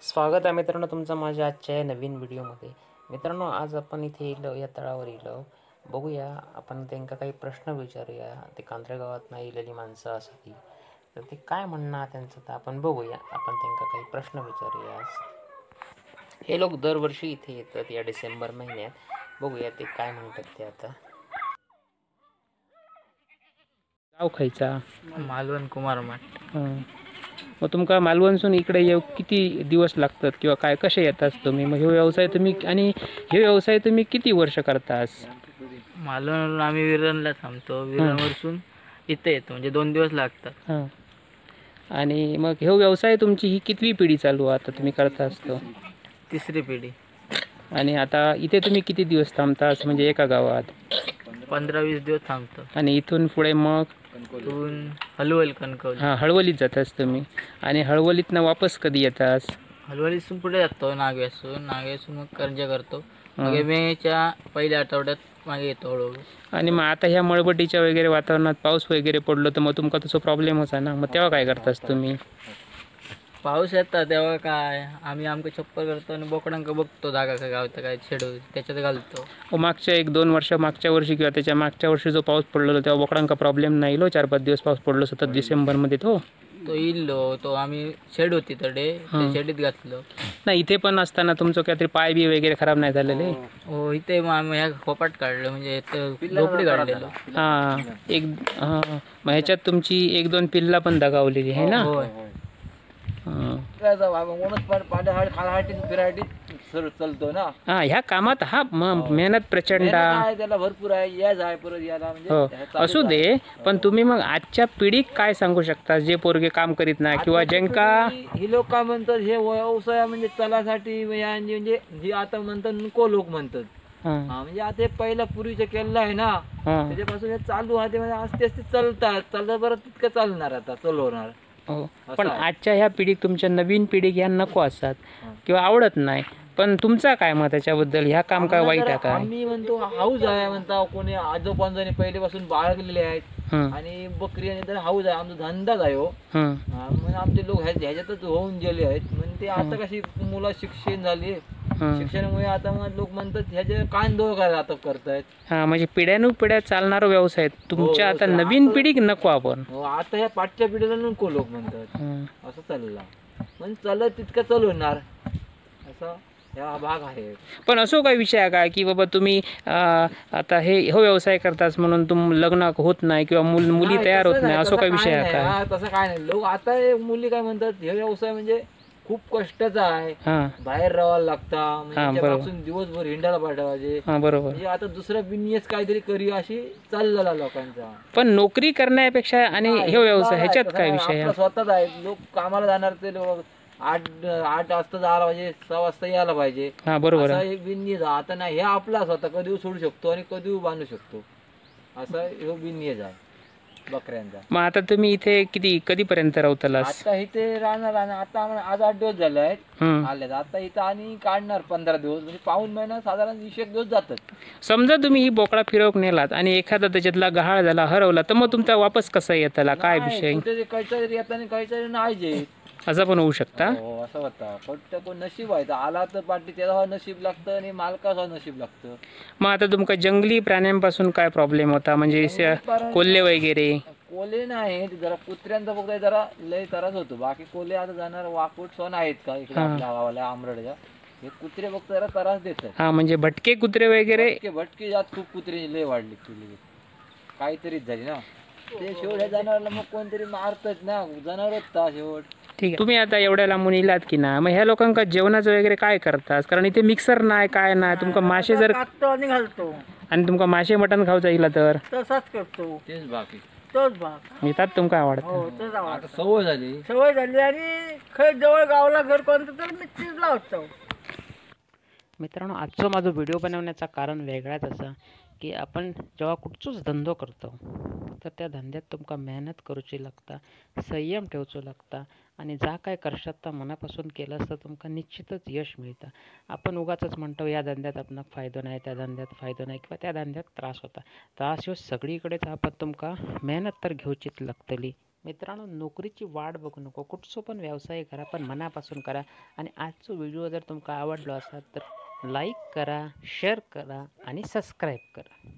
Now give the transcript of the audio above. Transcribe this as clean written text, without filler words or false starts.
स्वागत आहे मित्रांनो तुमचं माझ्या आजच्या या नवीन व्हिडिओमध्ये. मित्रांनो, आज आपण इथे येलो या तळावर येलो. बघूया, आपण त्यांना काही प्रश्न विचारूया. ते कांद्रे गावात नाही येलेली माणसं असती तर ते काय म्हणणार त्यांचं, तर आपण बघूया. आपण त्यांना काही प्रश्न विचारूया. हे लोक दरवर्षी इथे येतात या डिसेंबर महिन्यात. बघूया ते काय म्हणतात ते. आता गाव खायचा मालवण कुमार मठ. मग तुमका मालवणसून इकडे येऊ किती दिवस लागतात किंवा काय कसे येतात तुम्ही? मग हे व्यवसाय तुम्ही किती वर्ष करतास? मालवणवरून आम्ही विरणला थांबतो. विरणवरून इथे येतो, म्हणजे 2 दिवस लागतात. हां. आणि मग हे व्यवसाय तुमची ही कितवी पिढी चालू आता तुम्ही करता असतो? 3री पिढी. आणि आता इथे तुम्ही किती दिवस थांबतास म्हणजे एका गावात? 15-20 दिवस थांबतो. आणि इथून पुढे मग इथून हलवल कणकवली. हां, हळवलीत जातास तुम्ही. आणि हळवलीतनं वापस कधी येतास? हलवलीतून पुढे जातो नागेसून मग करंजा करतो. मग मेच्या पहिल्या आठवड्यात मागे येतो हळूहळू. आणि मग आता ह्या मळबटीच्या वगैरे वातावरणात पाऊस वगैरे पडलो तर मग तुमका तसं प्रॉब्लेम होता ना, मग तेव्हा काय करतास तुम्ही? पाऊस येतात तेव्हा काय आम्ही आमचं छप्पर करतो आणि बोकडांका बघतो जागा काय गावतं काय छेडू त्याच्यात घालतो. मागच्या 1-2 वर्ष मागच्या वर्षी किंवा त्याच्या मागच्या वर्षी जो पाऊस पडलेलो तेव्हा बोकडांका प्रॉब्लेम नाही लो? 4-5 दिवस पाऊस पडलो सतत डिसेंबरमध्ये तो इल्लो तो आम्ही शेड होती तडे शेडीत घातलो. नाही, इथे पण असताना तुमचं काहीतरी पाय बी वगैरे खराब नाही झालेले? हो, इथे मग आम्ही ह्या खोपाट काढलं, म्हणजे झोपडी काढलेलो. मग ह्याच्यात तुमची 1-2 पिल्ला पण दगावलेली आहे ना? चालतो ना. ह्या कामात मेहनत प्रचंड त्याला भरपूर आहे, याच आहे परत याला म्हणजे असू दे. पण तुम्ही मग आजच्या पिढीक काय सांगू शकता जे पोरगे काम करीत नाही किंवा ज्यांका ही लोक काय म्हणतात हे व्यवसाय म्हणजे चलासाठी म्हणजे जे आता म्हणतात नको लोक म्हणतात. म्हणजे आता हे पहिला पूर्वीचं केलेलं आहे ना, त्याच्यापासून हे चालू आहे. म्हणजे आस्ते आस्ते चालतात बरं तितकं चालणार, आता चालवणार. पण आजच्या ह्या पिढीक, तुमच्या नवीन पिढीक ह्या नको असतात किंवा आवडत नाही. पण तुमचा काय मत त्याच्याबद्दल? ह्या काम काय वाईट आहे का? आम्ही म्हणतो हाऊस आहे, म्हणता कोणी आजोबांनी पहिलेपासून बाळगलेले आहेत आणि बकरी आणि तर हाऊस आहे. आमचा धंदाच आहे हो. म्हणजे आमचे लोक ह्याच्यातच होऊन गेले आहेत. म्हणजे ते आता कशी मुलं शिक्षण झाली, शिक्षणामुळे आता मग लोक म्हणतात ह्याचे कान दोघं आता करतायत. म्हणजे पिढ्यानुपिढ्या चालणारा व्यवसाय तुमच्या. आता नवीन पिढीक नको आपण. आता ह्या पाठच्या पिढीला नको लोक म्हणतात. असं चाललं म्हणजे चालत तितकं चालवणार असं हा भाग आहे. पण असो काय विषय आहे का की बाबा तुम्ही आता हे व्यवसाय करतास म्हणून लग्न होत नाही किंवा मुली तयार होत नाही, असो काय विषय आहे का? तसं काय नाही. लोक आता मुली काय म्हणतात हे व्यवसाय म्हणजे खूप कष्टाचा आहे, बाहेर राहायला लागतं, दिवसभर हिंडायला पाठवायचे. बरोबर. म्हणजे आता दुसरा बिझनेस काहीतरी करी अशी चाललेला लोकांचा. पण नोकरी करण्यापेक्षा आणि हे व्यवसाय ह्याच्यात काय विषय आहे? स्वतःच आहे. लोक कामाला जाणार ते लोक 8 वाजता जायला पाहिजे, 6 वाजता यायला पाहिजे. बरोबर. बिझनेस आता नाही, हे आपला स्वतः कधी सोडू शकतो आणि कधी बांधू शकतो, असा हे बिझनेस आहे बकऱ्यांचा. मग आता तुम्ही इथे कधीपर्यंत राहतालास? आता इथे राहणार. आता आज 8 दिवस झाले आहेत आले. आता इथं आणि काढणार 15 दिवस, म्हणजे पाऊण महिना साधारण 20 दिवस जातात. समजा तुम्ही ही बोकडा फिरवूक नेलात आणि एखादा त्याच्यातला गहाळ झाला, हरवला, तर मग तुमचा वापस कसा येताला? काय विषय? काहीतरी येत आणि काहीतरी नाही, असं पण होऊ शकता. असं होता. फक्त कोण नशीब आहे, आला तर पाठी त्याला नशीब लागतं आणि मालकाचा नशीब लागतं. मग आता तुमका जंगली प्राण्यांपासून काय प्रॉब्लेम होता? म्हणजे कोल्हे वगैरे? कोल्हे नाही, जरा कुत्र्यांचा फक्त जरा लय त्रास होतो. बाकी कोल्हे आता जाणार वाकूट सण आहेत का इकडे आपल्या गावाला आमरडच्या, हे कुत्रे फक्त जरा त्रास देतात. म्हणजे भटके कुत्रे वगैरे? भटके जात खूप कुत्रे लय वाढली, काहीतरीच झाली ना ते. शेवट जनावरला मग कोणतरी मारतात ना, जनावरच शेवट. ठीक आहे. तुम्ही आता एवढ्या लांबून इलात की ना, मग ह्या लोकांका जेवणाचं वगैरे काय करतात? कारण इथे मिक्सर नाही, काय नाही. तुमका मासे जर घालतो आणि तुमका मासे मटण खाऊचा इला तर तसाच करतो. तेच बाकी तोच भाग येतात. तुमका आवडतं? आता सवय झाली आणि खरं जवळ गावाला घर कोणतं तर मिक्सर लावतो. मित्रांनो, आजचा माझा व्हिडिओ बनवण्याचं कारण वेगळाच असं की आपण जेव्हा कुठचोच धंदो करतो तर त्या धंद्यात तुमका मेहनत करूची लागता, संयम ठेवचो लागता आणि जा काय करशात तर मनापासून केलं तर तुमका निश्चितच यश मिळतं. आपण उगाचच म्हणतो या धंद्यात आपणाक फायदो नाही, त्या धंद्यात फायदो नाही किंवा त्या धंद्यात त्रास होता. त्रास ह्यो सगळीकडेच, आपण तुमका मेहनत तर घेवचीच लागतली. मित्रांनो, नोकरीची वाट बघू नको, कुठचं पण व्यवसाय करा पण मनापासून करा. आणि आजचा व्हिडिओ जर तुमका आवडलो असेल तर लाईक करा, शेअर करा आणि सबस्क्राईब करा.